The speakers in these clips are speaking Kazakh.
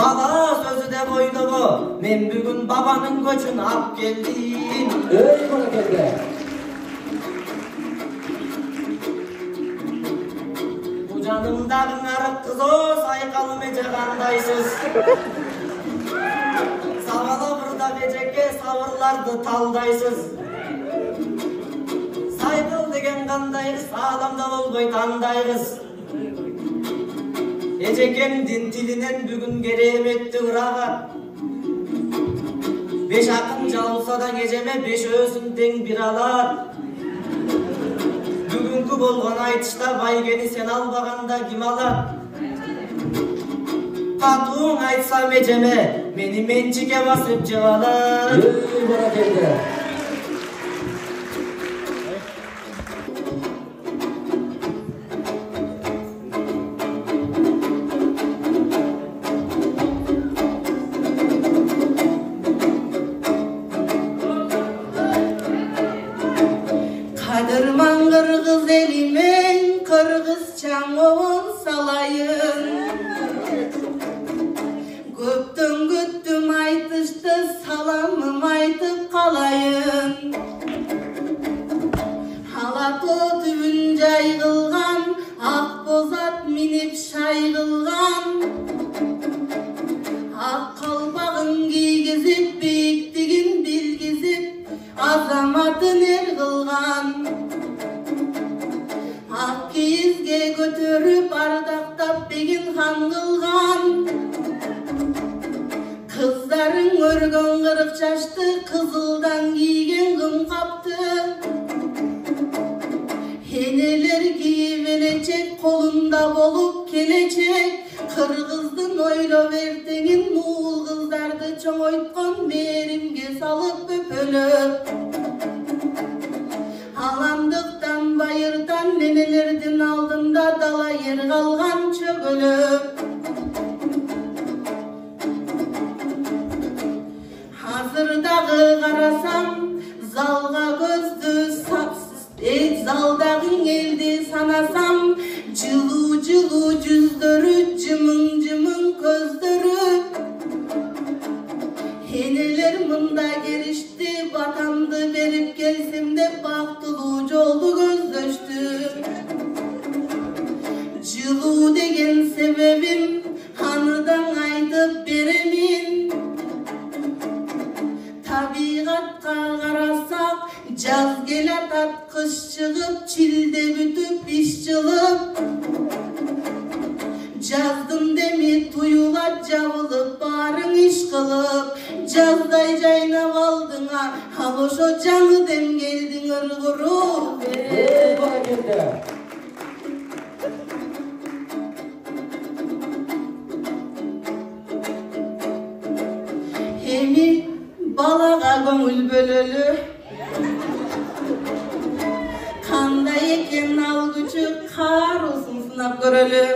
Baba sözü de boydogo, men bugün babanın göçün ap geldim. Bana geldi. Bu canımdağın arık kız o saykalım ece kandaysız. Savala burada becekке savırlardı taldaysız. Saykıl degen kanday kız, sağlamda bolboy tanday kız. Ecekemdin tilinen bugün gereğim etti ırağa. 5 akın çalsa da geceme 5 ösün teң bir alar. Bugünkü bolğan aytışta baygeni sen albaganda kim alar? Katuğun aytsam eceme meni mençike basıp jıgalar. Bana geldi. Kadırman kırgız elimen kırgız çamon salayın. Köptön güttüm aytıştı salamım aytıp kalayın. Halato tübün jay kılgan ak bozat minip şay kılgan. Ak kalpagın giygizip biyiktigin bilgizip azamatın er kılgan. Ak kiyizge götürüp ardaktap begin han kılgan. Kızların örgön kırık çaştı, kızıldan giygen kım kaptı. Heneler giyivelecek, kolunda bolup gelecek. Kırgızdın oylo vertenin muğul kızlardı çoğoytkon merimge salıp öpölüp. Alandıktan bayırdan nenelerdin aldında dala yer kalgan çögülüp. Hazırdağı karasam zalga gözdü zaldağın eldi sanasam cılu cılu cüzdörü cımın cımın közdörü. Heneler mında gerişti batamdı verip gelsim de baktılıcı oldu gözдөштü. Cılu degen sebebim hanıdan aytıp beremin. Tabiatqa qarasak jaz kelatat kış çıgıp çilde bütüp iş çılıp. Жаздым деми туюла жабылып барың иш кылып. Жаздай жайнап алдыңа ал ошо жаңы дем келдиң ыргырып. Эми балага көңүл бөлөлү. Кандай экен ал күчү каруусун сынап көрөлү.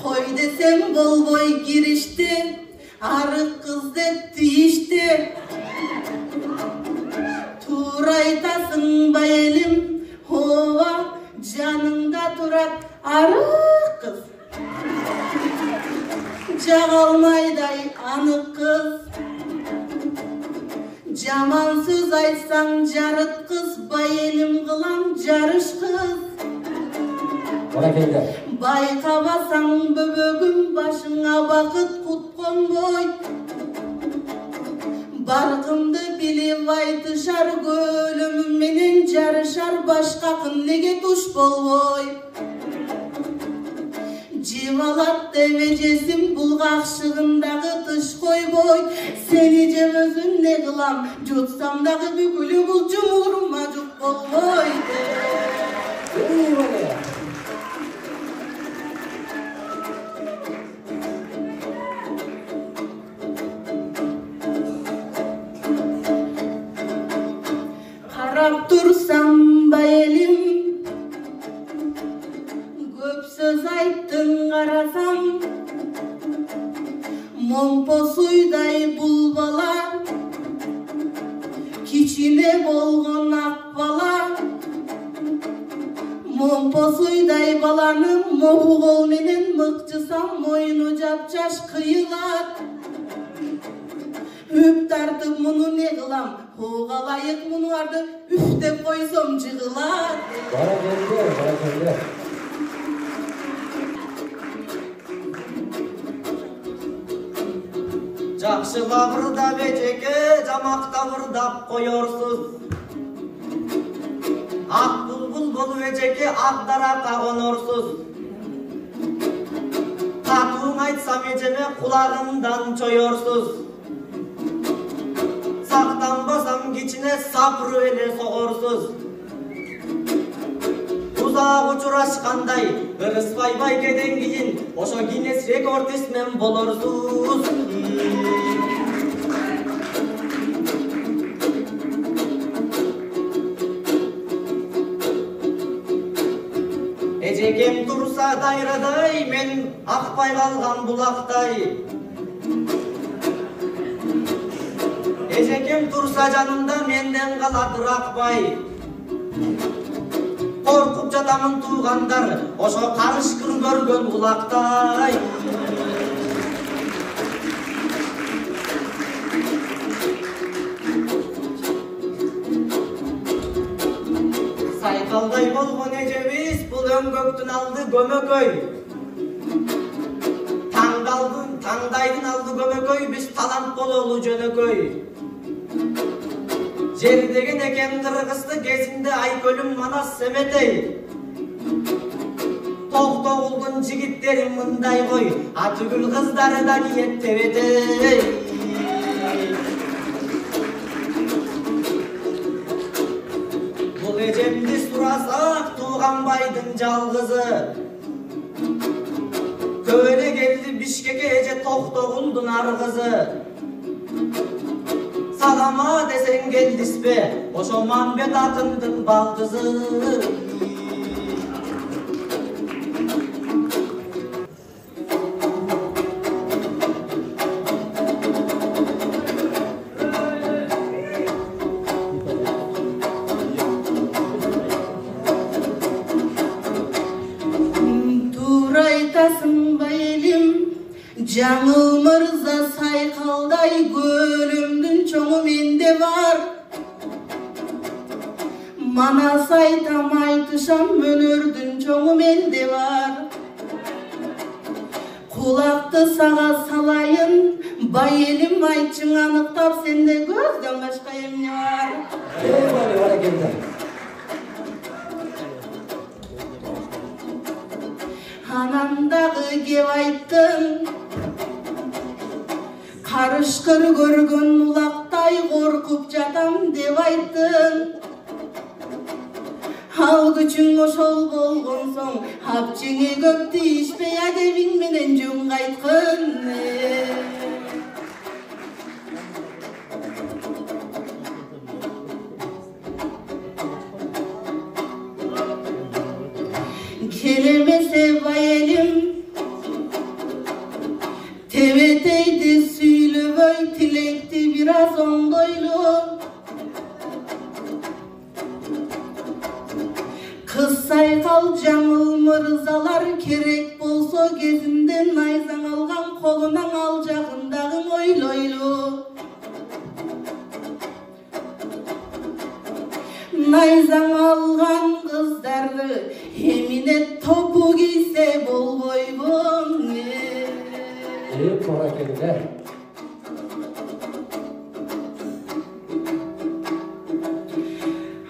Koy desem bolboy girişti, arık kız dep tiyişti. Tuğra aytasın bayelim, hova canımda turat arık kız. Jağalmayday anık kız. Jaman söz aytsan jarıt kız, bayelim kılam jarış kız. Байқабасаң бөбөгүм башыңа бакыт куткон бой. Баркымды билип айтышар көлөмүм менен жарышар башка кын неге туш болбой. Жибалат демежесим булгакшыгындагы тыш койбой. Сени жеп өзүм не кылам, жутсам дагы бүкүлү бул жумурума жук болбой. Qarab tursam bayelim, köp söz ayttың qarasam. Mompo suyday bul bala, kichine bolgon ak bala. Mompo Босойдай баланы мобу кол менен мыкчысам мойну жапчаш кыйылат. Үп тартып муну не кылам, кууга ылайык мунуарды үф деп койсом жыгылат. Bana geldi. Жакшылабырда бечеке, жамактабырдап коёрсуз. Ак булбул болуп эжеке, ак даракка конорсуз. Татууң айтсам эжеме, кулагымдан чоёрсуз. Сактанбасам кичине сапырып эле согорсуз. Узак учурашкандай, ырыспай байкеден кийин, ошо Гиннес рекордисмен болорсуз. Эжекем турса дайрадай, мен акпай калган булактай. Эжекем турса жанымда, менден калат ыракпай. Коркуп жатамын туугандар, ошо карышкын көргөн булактай. Сайкалдай болгон эжебиз, бул өңгөктүн алды көмөкөй. Таңдайдын алды көмөкөй, биз талант бололу жөнөкөй. Жер деген экен кыргызды кезинде Айкөлүм Манас Семетей. Токтогулдун жигиттери мындай кой, Атүгүл кыздары да киет тебетей. Бул эжемди сурасак, Тууганбайдын жалгызы. Көбөлө келди Бишкекке, эже Токтогулдун аргызы. Салама десең келдиспе, ошо Мамбет атымдын балдызы. Туура айтасың байелим, Жаңыл мырза Сайкалдай көлүмдүн чоңу менде бар. Манас айтам айтышам, өнөрдүн чоңу менде бар. Кулакты сага салайын, байелим айтчың аныктап, сенде көздөн башка эмне бар? Bana geldi. Анан дагы кеп айттың, карышкыр көргөн улактай коркуп жатам деп айттың. Ал күчүң ошол болгон соң, апчеңе көп тийишпей адебиң менен жөн кайткын. Келемесе байелим, тебетейди сүйлөбөй, тилекти бир аз оңдойлу. Кыз Сайкал Жаңыл мырзалар керек болсо кезинде найзаң алган колунан ал жагындагы ойлойлу. Найзаң алган кыздарды эмине топу кийсе болбойбу. Bana geldi.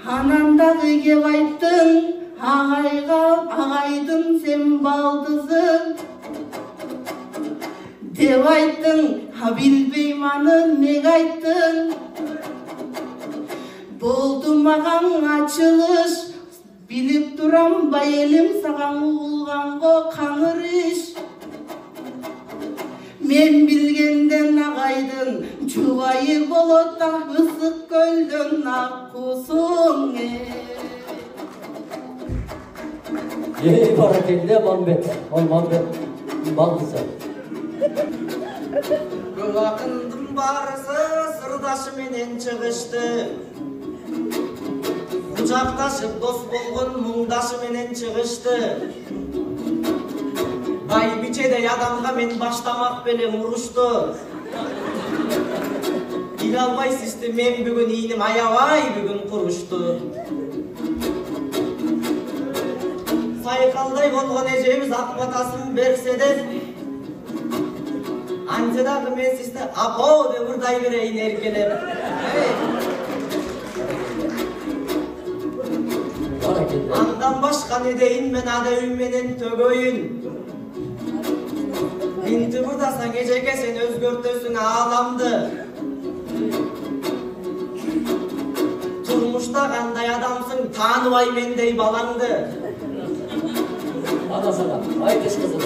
Анан дагы кеп айттың, агайдын сен балдызы деп айттың, билбейм аны неге айттың. Болду маган ачылыш, билип турам байелим, саган угулганго каңыр иш. Мен билгенден агайдын жубайы болот да, ысык көлдөн аккусуң. Bana geldi Mambet. Ol Mambet baldısı. Көк акындын барысы сырдашы менен чыгышты. Кучакташып дос болгон муңдашы менен чыгышты. Бай бичедей адамга мен баштамак белем урушту. Ил албай сизди мен бүгүн ийним аябай бүгүн курушту. Сайкалдай болгон эжебиз ак батасын берсе де, анча дагы мен сизди апоо деп урдай берейин эркелеп. Андан башка не дейин мен адебим менен төгөйүн. Минти бурдасаң эжеке сен өзгөртөсүң ааламды. Турмушта кандай адамсың тааныбай мендей балаңды. Ана сага айтыш кызым,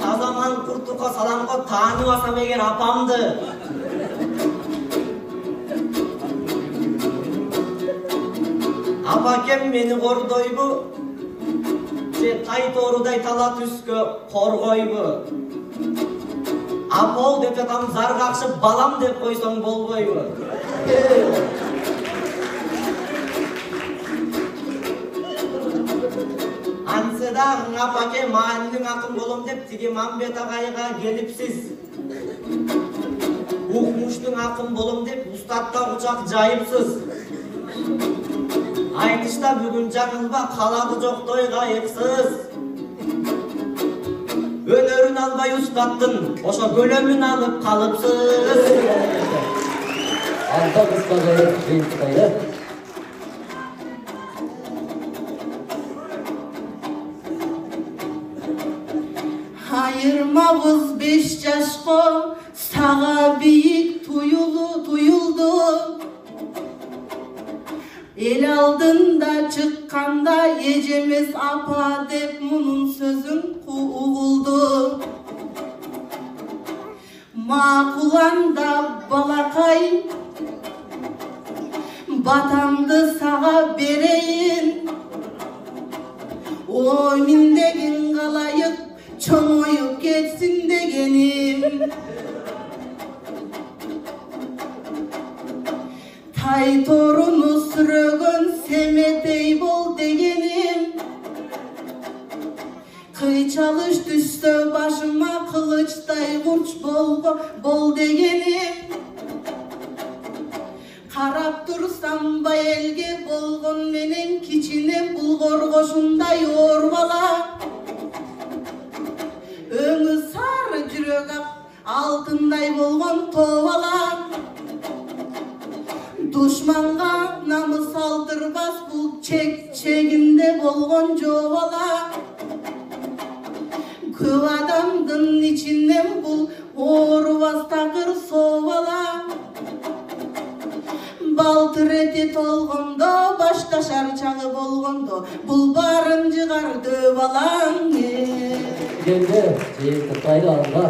Тазаман куртукка саламга тааныбасам эгер апамды. Апакем мени кордойбу, же тай торудай тала түскө коргойбу. Апол деп жатам зар какшып балам деп койсоң болбойбу. Ансы дагы апаке маанилиң акын болом деп тиги Мамбет агайга келипсиз. Укмуштуң акын болом деп устатта кучак жайыпсыз. Айтышта бүгүн жаңылба калады жок той кайыксыз. Өнөрүн албай устаттын, ошо көлөмүн алып калыпсыз. Алта кызга жайып жыйынтыкайды. Айырмабыз 5 жашко, сага бийик туюлду. Эл алдында чыкканда эжемес апа деп мунун сөзүн угулду. Макуланда балакай, батамды сага берейин. Ой миндегин калайык, чоңоюп кетсин дегеним. Тай торуну сүрөгөн семетей бол дегеним. Кыйчалыш түстө башыма кылычтай курч бол дегеним. Карап турсам бай элге болгон менен кичине булгор кошундай оор бала. Өңү сары жүрөк алтындай болгон тоо бала. Душманга намыс алдырбас бул чегинде болгон жоо бала. Көп адамдын ичинен бул оорубас такыр соо бала. Балтыр эти толгондо, башташар чагы болгондо, бул барын жыгарды балаң. Келді, жиынтықтайды алға.